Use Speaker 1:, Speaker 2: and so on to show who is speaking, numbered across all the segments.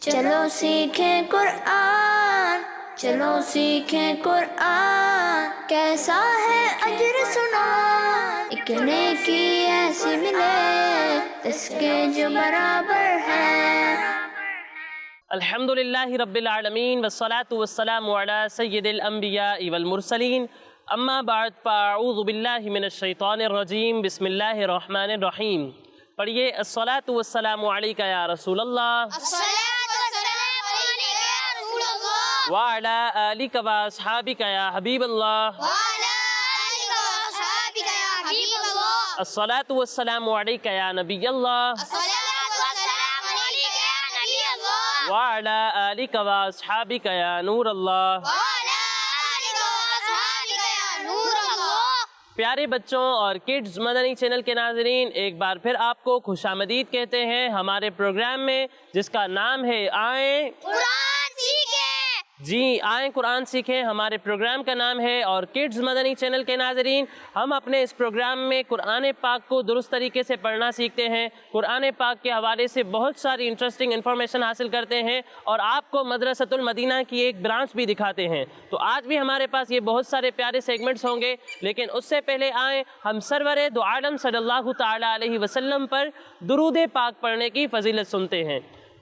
Speaker 1: چلو سیکھیں قرآن، چلو سیکھیں قرآن، کیسا ہے اجر سنا، ایک نیکی ایسی ملے جس کے جو برابر ہے۔
Speaker 2: الحمدللہ رب العالمین والصلاة والسلام علی سید الانبیاء والمرسلین، اما بعد فاعوذ باللہ من الشیطان الرجیم، بسم اللہ الرحمن الرحیم۔ پڑھیے الصلاة والسلام علیکہ یا رسول اللہ وعلی آلک و اصحابک یا حبیب اللہ۔ الصلاة والسلام علیکہ یا نبی اللہ وعلی آلک و اصحابک یا نور اللہ۔ پیارے بچوں اور کڈز مدنی چینل کے ناظرین، ایک بار پھر آپ کو خوش آمدید کہتے ہیں ہمارے پروگرام میں، جس کا نام ہے آئیں
Speaker 3: قرآن سیکھیں۔
Speaker 2: جی آئیں قرآن سیکھیں ہمارے پروگرام کا نام ہے۔ اور کڈز مدنی چینل کے ناظرین، ہم اپنے اس پروگرام میں قرآن پاک کو درست طریقے سے پڑھنا سیکھتے ہیں، قرآن پاک کے حوالے سے بہت ساری انٹرسٹنگ انفارمیشن حاصل کرتے ہیں، اور آپ کو مدرسۃ المدینہ کی ایک برانچ بھی دکھاتے ہیں۔ تو آج بھی ہمارے پاس یہ بہت سارے پیارے سیگمنٹس ہوں گے، لیکن اس سے پہلے آئیں ہم سرور دو عالم صلی اللہ تعالیٰ علیہ وسلم پر درود پاک پڑھنے کی فضیلت سنتے ہیں۔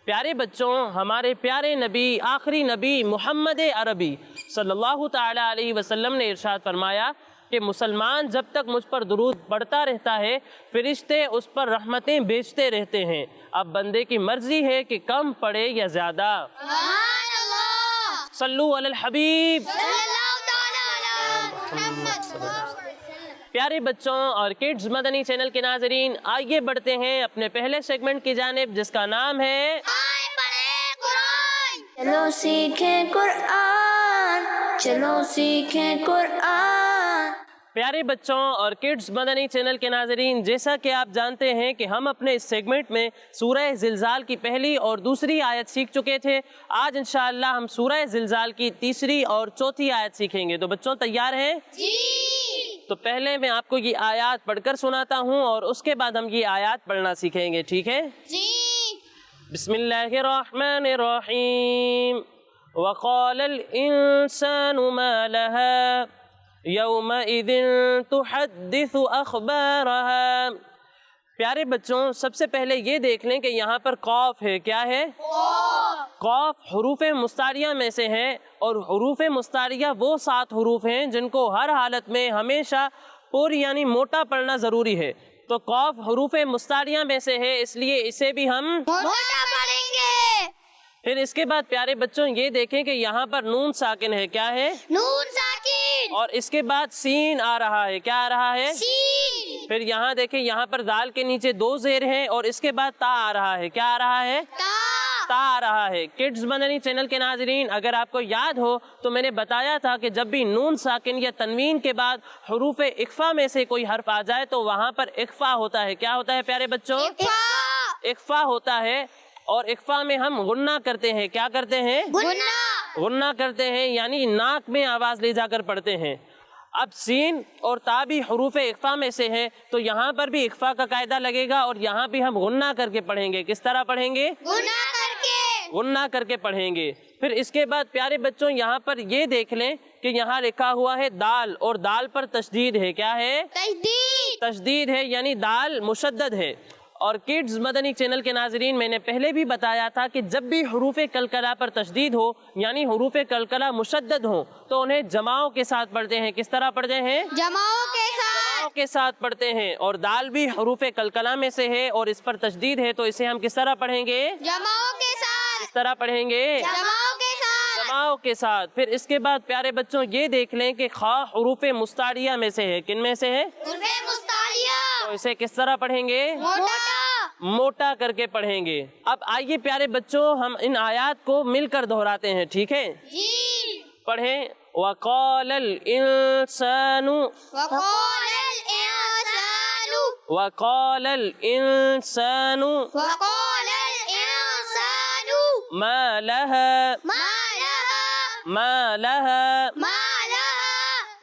Speaker 2: پیارے بچوں، ہمارے پیارے نبی، آخری نبی محمد عربی صلی اللہ تعالیٰ علیہ وسلم نے ارشاد فرمایا کہ مسلمان جب تک مجھ پر درود پڑھتا رہتا ہے، فرشتے اس پر رحمتیں بھیجتے رہتے ہیں۔ اب بندے کی مرضی ہے کہ کم پڑھے یا زیادہ۔
Speaker 3: سبحان اللہ،
Speaker 2: صلو علی الحبیب۔
Speaker 3: صلی اللہ تعالیٰ علی محمد صلی اللہ علیہ وسلم۔
Speaker 2: پیارے بچوں اور کڈز مدنی چینل کے ناظرین، آئیے بڑھتے ہیں اپنے پہلے سیگمنٹ کی جانب، جس کا نام ہے
Speaker 3: آئیں پڑھیں قرآن۔
Speaker 1: چلو سیکھیں قرآن، چلو سیکھیں قرآن۔
Speaker 2: پیارے بچوں اور کڈز مدنی چینل کے ناظرین، جیسا کہ آپ جانتے ہیں کہ ہم اپنے اس سیگمنٹ میں سورہ زلزال کی پہلی اور دوسری آیت سیکھ چکے تھے۔ آج انشاءاللہ ہم سورہ زلزال کی تیسری اور چوتھی آیت سیکھیں گے۔ تو بچوں تیار ہیں؟
Speaker 3: جی۔
Speaker 2: تو پہلے میں آپ کو یہ آیات پڑھ کر سناتا ہوں اور اس کے بعد ہم یہ آیات پڑھنا سیکھیں گے، ٹھیک ہے؟
Speaker 3: جی۔
Speaker 2: بسم اللہ الرحمن الرحیم۔ وقال الانسان ما لها یومئذ تحدث اخبارها۔ پیارے بچوں، سب سے پہلے یہ دیکھ لیں کہ یہاں پر قاف ہے، کیا ہے؟ قاف حروف مستعاریہ میں سے ہے، اور حروف مستعاریہ وہ 7 حروف ہیں جن کو ہر حالت میں ہمیشہ پوری یعنی موٹا پڑھنا ضروری ہے۔ تو قاف حروف مستعاریہ میں سے ہے، اس لیے اسے بھی ہم
Speaker 3: موٹا پڑھیں گے۔
Speaker 2: پھر اس کے بعد پیارے بچوں یہ دیکھیں کہ یہاں پر نون ساکن ہے، کیا ہے؟
Speaker 3: نون ساکن۔
Speaker 2: اور اس کے بعد سین آ رہا ہے، کیا آ رہا ہے؟
Speaker 3: سین۔
Speaker 2: پھر یہاں دیکھیں یہاں پر دال کے نیچے 2 زیر ہیں، اور اس کے بعد تا آ رہا ہے، کیا آ رہا ہے؟
Speaker 3: تا۔
Speaker 2: تا آ رہا ہے۔ کڈز مدنی چینل کے ناظرین، اگر آپ کو یاد ہو تو میں نے بتایا تھا کہ جب بھی نون ساکن یا تنوین کے بعد حروف اخفا میں سے کوئی حرف آ جائے تو وہاں پر اخفا ہوتا ہے۔ کیا ہوتا ہے پیارے بچوں؟ اخفا ہوتا ہے، اور اخفا میں ہم غنہ کرتے ہیں۔ کیا کرتے ہیں؟
Speaker 3: غنہ۔
Speaker 2: غنہ کرتے ہیں، یعنی ناک میں آواز لے جا کر پڑھتے ہیں۔ اب سین اور تا بھی حروف اخفا میں سے ہے، تو یہاں پر بھی اخفا کا قاعدہ لگے گا، اور یہاں بھی ہم غنہ کر کے پڑھیں گے۔ کس طرح پڑھیں گے؟
Speaker 3: غنہ کر کے۔
Speaker 2: غنہ کر کے پڑھیں گے۔ پھر اس کے بعد پیارے بچوں یہاں پر یہ دیکھ لیں کہ یہاں لکھا ہوا ہے دال، اور دال پر تشدید ہے، کیا ہے؟
Speaker 3: تشدید۔
Speaker 2: تشدید ہے، یعنی دال مشدد ہے۔ اور کڈز مدنی چینل کے ناظرین، میں نے پہلے بھی بتایا تھا کہ جب بھی حروف کلکلہ پر تشدید ہو، یعنی حروف کلکلہ مشدد ہوں، تو انہیں جماؤں کے ساتھ پڑھتے ہیں۔ کس طرح پڑھتے ہیں؟
Speaker 3: جماؤں کے ساتھ۔
Speaker 2: جماؤں کے ساتھ پڑھتے ہیں۔ اور دال بھی حروف کلکلہ میں سے ہے، اور اس پر تشدید ہے، تو اسے ہم کس طرح پڑھیں گے؟
Speaker 3: جماؤں کے ساتھ۔
Speaker 2: کس طرح پڑھیں گے؟
Speaker 3: جماؤں کے ساتھ۔
Speaker 2: جماؤں کے ساتھ۔ پھر اس کے بعد پیارے بچوں یہ دیکھ لیں کہ خا حروف مستعاریہ میں سے ہے۔ کن میں سے ہے؟
Speaker 3: حروف مستعاریہ۔
Speaker 2: تو اسے کس طرح پڑھیں گے؟
Speaker 3: موٹا۔
Speaker 2: موٹا کر کے پڑھیں گے۔ اب آئیے پیارے بچوں ہم ان آیات کو مل کر دہراتے ہیں، ٹھیک ہے؟
Speaker 3: جی۔
Speaker 2: پڑھیں۔ وَقَالَ الْإِنسَانُ
Speaker 3: وقال الانسان۔
Speaker 2: وَقَالَ الْإِنسَانُ
Speaker 3: وقال الانسان۔
Speaker 2: مَا لَهَا
Speaker 3: ما لها۔
Speaker 2: مَا لَهَا
Speaker 3: ما لها۔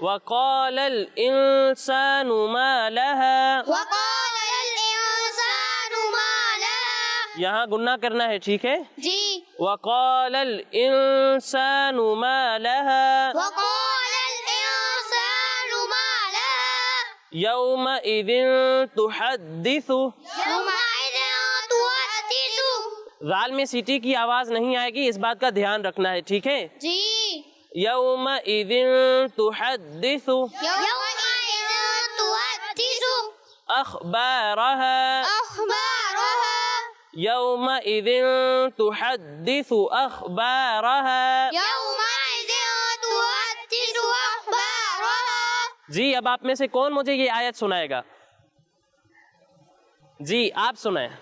Speaker 2: وَقَالَ الْإِنسَانُ مَا لَهَا۔
Speaker 3: وقال الانسان ما لها۔
Speaker 2: یہاں گنہ کرنا ہے، ٹھیک ہے؟
Speaker 3: جی۔
Speaker 2: وقال الإنسان ما لها
Speaker 3: وقال الإنسان ما لها
Speaker 2: يومئذ تحدث.
Speaker 3: يومئذ تحدث.
Speaker 2: ذال میں سیٹی کی آواز نہیں آئے گی، اس بات کا دھیان رکھنا ہے، ٹھیک ہے؟
Speaker 3: جی.
Speaker 2: يومئذ تحدث
Speaker 3: يومئذ تحدث
Speaker 2: أخبارها
Speaker 3: أخبارها.
Speaker 2: يومئذ تحدث أخبارها.
Speaker 3: يومئذ تحدث أخبارها.
Speaker 2: جی اب آپ میں سے کون مجھے یہ آیت سنائے گا؟ جی آپ سنائیں.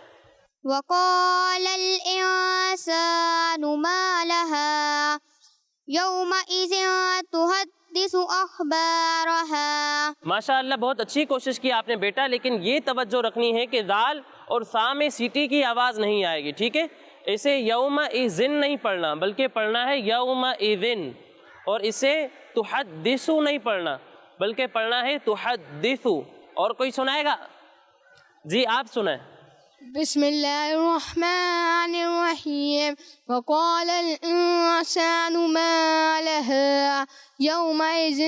Speaker 3: وقال الإنسان ما لها يومئذ تحدث أخبارها.
Speaker 2: ماشاء اللہ بہت اچھی کوشش کی آپ نے بیٹا، لیکن یہ توجہ رکھنی ہے کہ ذال اور سا میں سیٹی کی آواز نہیں آئے گی، ٹھیک ہے؟ اسے یومئذن نہیں پڑھنا بلکہ پڑھنا ہے یومئذن، اور اسے تحدثو نہیں پڑھنا بلکہ پڑھنا ہے تحدثو. اور کوئی سنائے گا؟ جی آپ سنائیں.
Speaker 3: بسم الله الرحمن الرحيم. وقال الإنسان ما لها يومئذ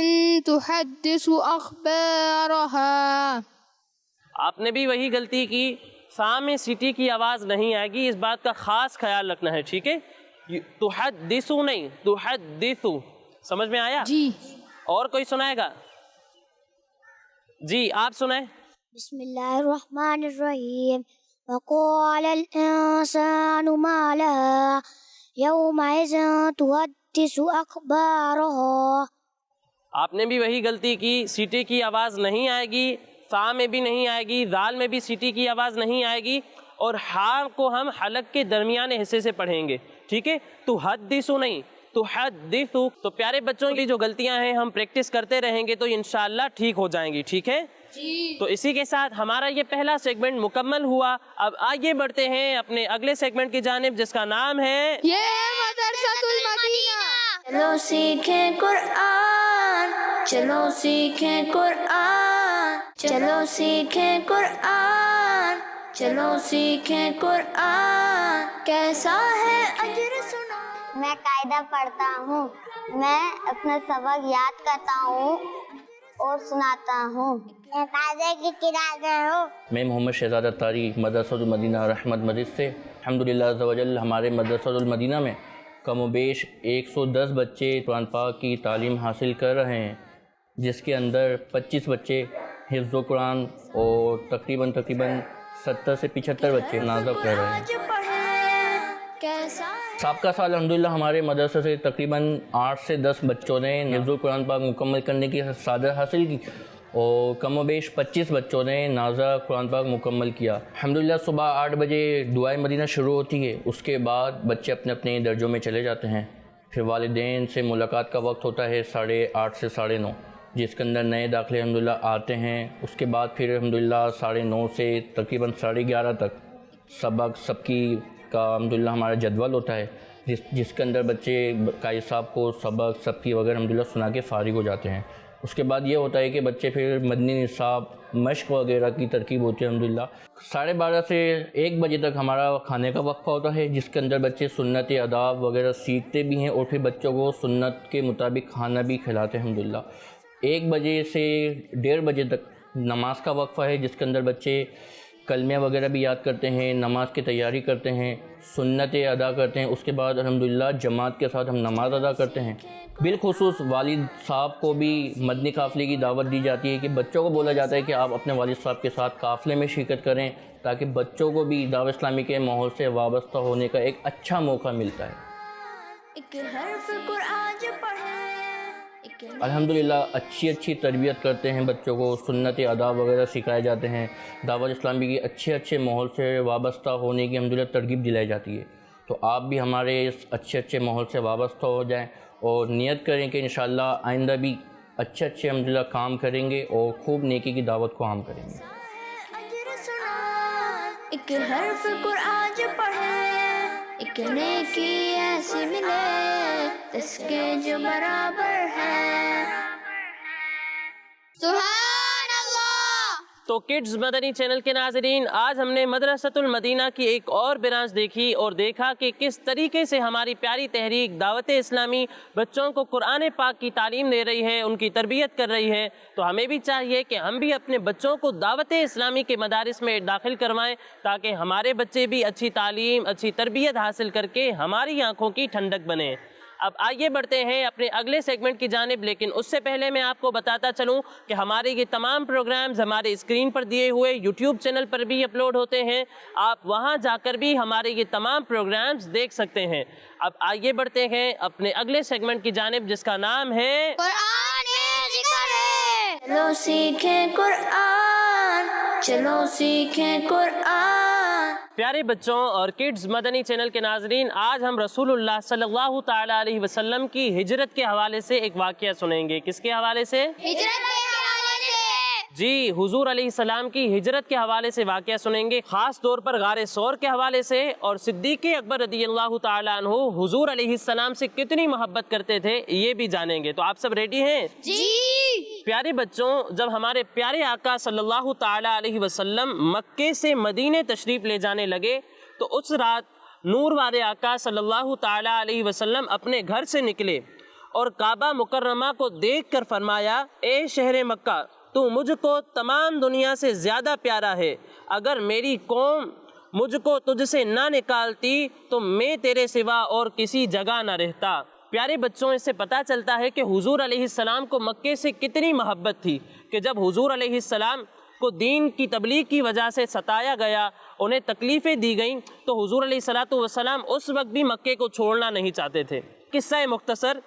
Speaker 3: تحدث أخبارها.
Speaker 2: آپ نے بھی وہی غلطی کی، سا میں سیٹی کی آواز نہیں آئے گی، اس بات کا خاص خیال رکھنا ہے، ٹھیک ہے؟ تحدثو نہیں، تحدثو. سمجھ میں آیا؟
Speaker 3: جی.
Speaker 2: اور کوئی سنائے گا؟ جی آپ سنائیں.
Speaker 3: بسم الله الرحمن الرحيم. وقال الإنسان ما لها يومئذ تحدث أخبارها.
Speaker 2: آپ نے بھی وہی غلطی کی، سیٹی کی آواز نہیں آئے گی، سا میں بھی نہیں آئے گی، ذال میں بھی سیٹی کی آواز نہیں آئے گی، اور ہاں کو ہم حلق کے درمیانے حصے سے پڑھیں گے، ٹھیک ہے؟ تحدثو نہیں، تحدثو. تو پیارے بچوں کی جو غلطیاں ہیں ہم پریکٹس کرتے رہیں گے تو انشاءاللہ ٹھیک ہو جائیں گی، ٹھیک ہے؟ تو اسی کے ساتھ ہمارا یہ پہلا سیگمنٹ مکمل ہوا. اب آگے بڑھتے ہیں اپنے اگلے سیگمنٹ کی جانب، جس کا نام ہے
Speaker 3: یہ مدرسۃ المدینہ.
Speaker 1: چلو سیکھیں قرآن، چلو سیکھیں قرآن، چلو سیکھیں قرآن، چلو سیکھیں قرآن. کیسا ہے اجر سنا.
Speaker 4: میں قاعدہ پڑھتا ہوں، میں اپنا سبق یاد کرتا ہوں اور سناتا ہوں. میں قاعدے کی قرآن ہوں.
Speaker 5: میں محمد شہزادہ طاری مدرسۃ المدینہ رحمت مسجد سے الحمدللہ عز و جل ہمارے مدرسۃ المدینہ میں کم و بیش 110 بچے قرآن پاک کی تعلیم حاصل کر رہے ہیں، جس کے اندر 25 بچے حفظ و قرآن اور تقریباً 70 سے 75 بچے نازک کر رہے ہیں.
Speaker 1: آج پڑھیں کیسا ہے.
Speaker 5: سابقہ سال الحمدللہ ہمارے مدرسے سے تقریباً 8 سے 10 بچوں نے حفظ و قرآن پاک مکمل کرنے کی سعادت حاصل کی، اور کم و بیش 25 بچوں نے نازہ قرآن پاک مکمل کیا. الحمدللہ صبح 8 بجے دعائے مدینہ شروع ہوتی ہے، اس کے بعد بچے اپنے اپنے درجوں میں چلے جاتے ہیں. پھر والدین سے ملاقات کا وقت ہوتا ہے 8:30 سے 9:30، جس کے اندر نئے داخلے الحمدللہ آتے ہیں. اس کے بعد پھر الحمدللہ 9:30 سے تقریباً 11:30 تک سبق سب کی کا الحمدللہ ہمارا جدول ہوتا ہے، جس کے اندر بچے قائد صاحب کو سبق سب کی وغیرہ الحمدللہ سنا کے فارغ ہو جاتے ہیں. اس کے بعد یہ ہوتا ہے کہ بچے پھر مدنی نصاب مشق وغیرہ کی ترکیب ہوتی ہے. الحمدللہ 12:30 سے 1 بجے تک ہمارا کھانے کا وقفہ ہوتا ہے، جس کے اندر بچے سنت آداب وغیرہ سیکھتے بھی ہیں اور پھر بچوں کو سنت کے مطابق کھانا بھی کھلاتے ہیں. الحمدللہ 1 بجے سے 1:30 بجے تک نماز کا وقفہ ہے، جس کے اندر بچے کلمے وغیرہ بھی یاد کرتے ہیں، نماز کی تیاری کرتے ہیں، سنتیں ادا کرتے ہیں. اس کے بعد الحمدللہ جماعت کے ساتھ ہم نماز ادا کرتے ہیں. بالخصوص والد صاحب کو بھی مدنی قافلے کی دعوت دی جاتی ہے کہ بچوں کو بولا جاتا ہے کہ آپ اپنے والد صاحب کے ساتھ قافلے میں شرکت کریں، تاکہ بچوں کو بھی دعوت اسلامی کے ماحول سے وابستہ ہونے کا ایک اچھا موقع ملتا ہے.
Speaker 1: ایک حرف قرآن جو پڑھیں.
Speaker 5: الحمدللہ اچھی تربیت کرتے ہیں، بچوں کو سنت آداب وغیرہ سکھائے جاتے ہیں، دعوت اسلامی کی اچھے ماحول سے وابستہ ہونے کی الحمدللہ ترغیب دلائی جاتی ہے. تو آپ بھی ہمارے اس اچھے ماحول سے وابستہ ہو جائیں اور نیت کریں کہ انشاءاللہ آئندہ بھی اچھے الحمدللہ کام کریں گے اور خوب نیکی کی دعوت کو عام کریں گے.
Speaker 1: اجر سنا. ایک حرف قرآن جو پڑھیں، ایک نیکی ایسی ملے اس کے جو برابر ہے.
Speaker 3: سبحان اللہ
Speaker 2: تو کڈز مدنی چینل کے ناظرین، آج ہم نے مدرسۃ المدینہ کی ایک اور برانچ دیکھی اور دیکھا کہ کس طریقے سے ہماری پیاری تحریک دعوت اسلامی بچوں کو قرآن پاک کی تعلیم دے رہی ہے، ان کی تربیت کر رہی ہے۔ تو ہمیں بھی چاہیے کہ ہم بھی اپنے بچوں کو دعوت اسلامی کے مدارس میں داخل کروائیں تاکہ ہمارے بچے بھی اچھی تعلیم، اچھی تربیت حاصل کر کے ہماری آنکھوں کی ٹھنڈک بنیں۔ اب آئیے بڑھتے ہیں اپنے اگلے سیگمنٹ کی جانب، لیکن اس سے پہلے میں آپ کو بتاتا چلوں کہ ہمارے یہ تمام پروگرامز ہمارے اسکرین پر دیے ہوئے یوٹیوب چینل پر بھی اپلوڈ ہوتے ہیں، آپ وہاں جا کر بھی ہمارے یہ تمام پروگرامز دیکھ سکتے ہیں۔ اب آئیے بڑھتے ہیں اپنے اگلے سیگمنٹ کی جانب جس کا نام ہے
Speaker 3: قرآن ذکر ہے۔
Speaker 1: چلو سیکھیں قرآن، چلو سیکھیں قرآن۔
Speaker 2: پیارے بچوں اور کڈز مدنی چینل کے ناظرین، آج ہم رسول اللہ صلی اللہ تعالیٰ علیہ وسلم کی ہجرت کے حوالے سے ایک واقعہ سنیں گے۔ کس کے حوالے سے؟
Speaker 3: ہجرت کے حوالے سے۔
Speaker 2: جی، حضور علیہ السلام کی ہجرت کے حوالے سے واقعہ سنیں گے، خاص طور پر غار ثور کے حوالے سے، اور صدیق اکبر رضی اللہ تعالیٰ عنہ حضور علیہ السلام سے کتنی محبت کرتے تھے یہ بھی جانیں گے۔ تو آپ سب ریڈی ہیں؟
Speaker 3: جی۔
Speaker 2: پیارے بچوں، جب ہمارے پیارے آقا صلی اللہ تعالیٰ علیہ وسلم مکے سے مدینے تشریف لے جانے لگے تو اس رات نور والے آقا صلی اللہ تعالیٰ علیہ وسلم اپنے گھر سے نکلے اور کعبہ مکرمہ کو دیکھ کر فرمایا، اے شہر مکہ، تو مجھ کو تمام دنیا سے زیادہ پیارا ہے، اگر میری قوم مجھ کو تجھ سے نہ نکالتی تو میں تیرے سوا اور کسی جگہ نہ رہتا۔ پیارے بچوں، اس سے پتہ چلتا ہے کہ حضور علیہ السلام کو مکے سے کتنی محبت تھی کہ جب حضور علیہ السلام کو دین کی تبلیغ کی وجہ سے ستایا گیا، انہیں تکلیفیں دی گئیں، تو حضور علیہ السلام اس وقت بھی مکے کو چھوڑنا نہیں چاہتے تھے۔ قصہ مختصر،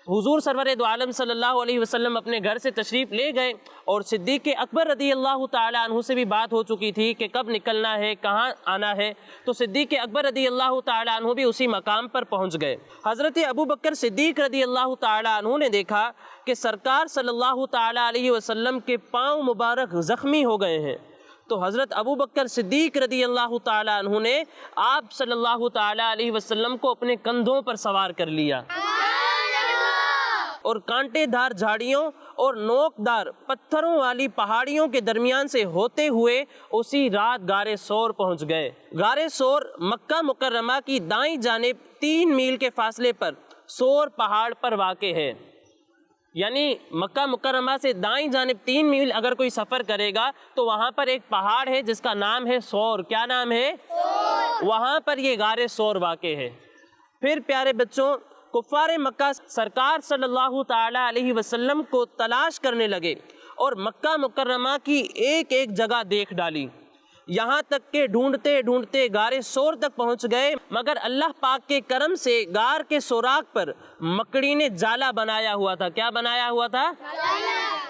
Speaker 2: حضور سرور دو عالم صلی اللہ علیہ وسلم اپنے گھر سے تشریف لے گئے اور صدیق اکبر رضی اللہ تعالیٰ عنہ سے بھی بات ہو چکی تھی کہ کب نکلنا ہے، کہاں آنا ہے، تو صدیق اکبر رضی اللہ تعالیٰ عنہ بھی اسی مقام پر پہنچ گئے۔ حضرت ابو بکر صدیق رضی اللہ تعالیٰ عنہ نے دیکھا کہ سرکار صلی اللہ تعالیٰ علیہ وسلم کے پاؤں مبارک زخمی ہو گئے ہیں، تو حضرت ابو بکر صدیق رضی اللہ تعالیٰ عنہ نے آپ صلی اللہ تعالیٰ علیہ وسلم کو اپنے کندھوں پر سوار کر لیا اور کانٹے دار جھاڑیوں اور نوک دار پتھروں والی پہاڑیوں کے درمیان سے ہوتے ہوئے اسی رات غار ثور پہنچ گئے۔ غار ثور مکہ مکرمہ کی دائیں جانب 3 میل کے فاصلے پر ثور پہاڑ پر واقع ہے، یعنی مکہ مکرمہ سے دائیں جانب 3 میل اگر کوئی سفر کرے گا تو وہاں پر ایک پہاڑ ہے جس کا نام ہے ثور۔ کیا نام ہے؟ ثور۔ وہاں پر یہ غار ثور واقع ہے۔ پھر پیارے بچوں، کفار مکہ سرکار صلی اللہ تعالیٰ علیہ وسلم کو تلاش کرنے لگے اور مکہ مکرمہ کی ایک ایک جگہ دیکھ ڈالی، یہاں تک کہ ڈھونڈتے ڈھونڈتے غار ثور تک پہنچ گئے، مگر اللہ پاک کے کرم سے غار کے سوراخ پر مکڑی نے جالا بنایا ہوا تھا۔ کیا بنایا ہوا تھا؟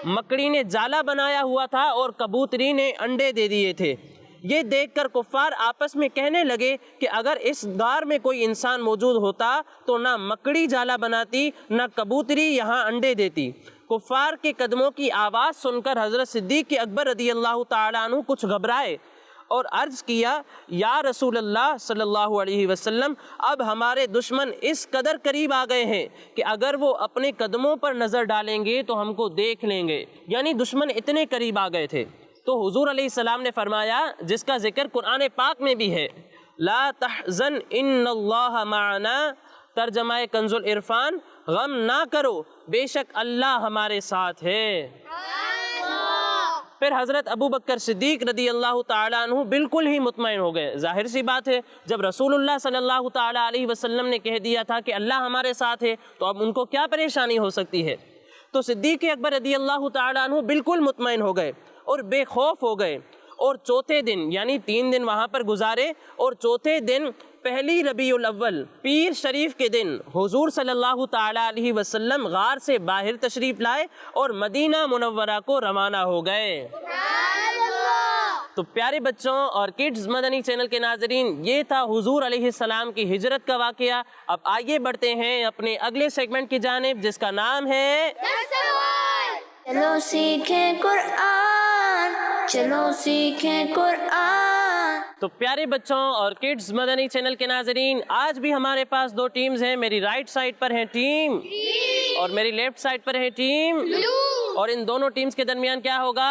Speaker 2: مکڑی نے جالا بنایا ہوا تھا اور کبوتری نے انڈے دے دیے تھے۔ یہ دیکھ کر کفار آپس میں کہنے لگے کہ اگر اس غار میں کوئی انسان موجود ہوتا تو نہ مکڑی جالا بناتی نہ کبوتری یہاں انڈے دیتی۔ کفار کے قدموں کی آواز سن کر حضرت صدیق اکبر رضی اللہ تعالیٰ عنہ کچھ گھبرائے اور عرض کیا، یا رسول اللہ صلی اللہ علیہ وسلم، اب ہمارے دشمن اس قدر قریب آ گئے ہیں کہ اگر وہ اپنے قدموں پر نظر ڈالیں گے تو ہم کو دیکھ لیں گے، یعنی دشمن اتنے قریب آ گئے تھے۔ تو حضور علیہ السلام نے فرمایا، جس کا ذکر قرآن پاک میں بھی ہے، لا تحزن ان اللہ معنا، ترجمہ کنز العرفان، غم نہ کرو بے شک اللہ ہمارے ساتھ ہے۔ پھر حضرت ابو بکر صدیق رضی اللہ تعالیٰ عنہ بالکل ہی مطمئن ہو گئے۔ ظاہر سی بات ہے، جب رسول اللہ صلی اللہ تعالیٰ علیہ وسلم نے کہہ دیا تھا کہ اللہ ہمارے ساتھ ہے تو اب ان کو کیا پریشانی ہو سکتی ہے۔ تو صدیق اکبر رضی اللہ تعالیٰ عنہ بالکل مطمئن ہو گئے اور بے خوف ہو گئے، اور چوتھے دن یعنی 3 دن وہاں پر گزارے، اور چوتھے دن پہلی ربیع الاول پیر شریف کے دن حضور صلی اللہ تعالیٰ علیہ وسلم غار سے باہر تشریف لائے اور مدینہ منورہ کو روانہ ہو گئے۔ تو پیارے بچوں اور کڈز مدنی چینل کے ناظرین، یہ تھا حضور علیہ السلام کی ہجرت کا واقعہ۔ اب آئیے بڑھتے ہیں اپنے اگلے سیگمنٹ کی جانب جس کا نام ہے
Speaker 1: چلو سیکھیں قرآن، چلو سیکھیں قرآن۔
Speaker 2: تو پیارے بچوں اور کڈز مدنی چینل کے ناظرین، آج بھی ہمارے پاس 2 ٹیمز ہیں۔ میری رائٹ سائڈ پر ہے ٹیم اور میری لیفٹ سائڈ پر ہے ٹیم، اور ان دونوں ٹیمز کے درمیان کیا ہوگا؟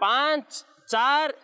Speaker 2: 5, 4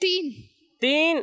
Speaker 2: 3।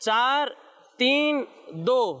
Speaker 2: 4, 3, 2?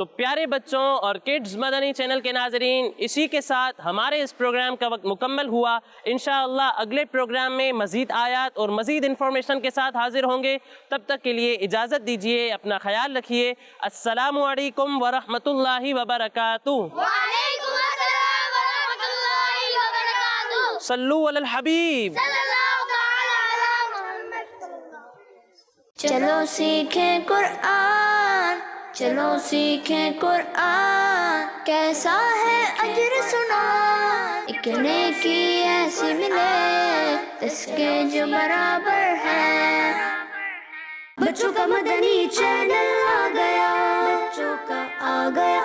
Speaker 2: تو پیارے بچوں اور کڈز مدنی چینل کے ناظرین، اسی کے ساتھ ہمارے اس پروگرام کا وقت مکمل ہوا۔ انشاءاللہ اگلے پروگرام میں مزید آیات اور مزید انفارمیشن کے ساتھ حاضر ہوں گے۔ تب تک کے لیے اجازت دیجیے، اپنا خیال رکھیے۔ السلام علیکم ورحمۃ اللہ وبرکاتہ۔
Speaker 3: وعلیکم السلام ورحمۃ اللہ وبرکاتہ۔
Speaker 2: صلو علی الحبیب۔
Speaker 3: صلی اللہ تعالی علی محمد۔
Speaker 1: چلو سیکھیں قرآن، چلو سیکھیں قرآن، کیسا ہے اجر سنا، ایک نیکی ایسی ملے اس کے جو برابر ہے۔ بچوں کا مدنی چینل آ گیا، بچوں کا آ گیا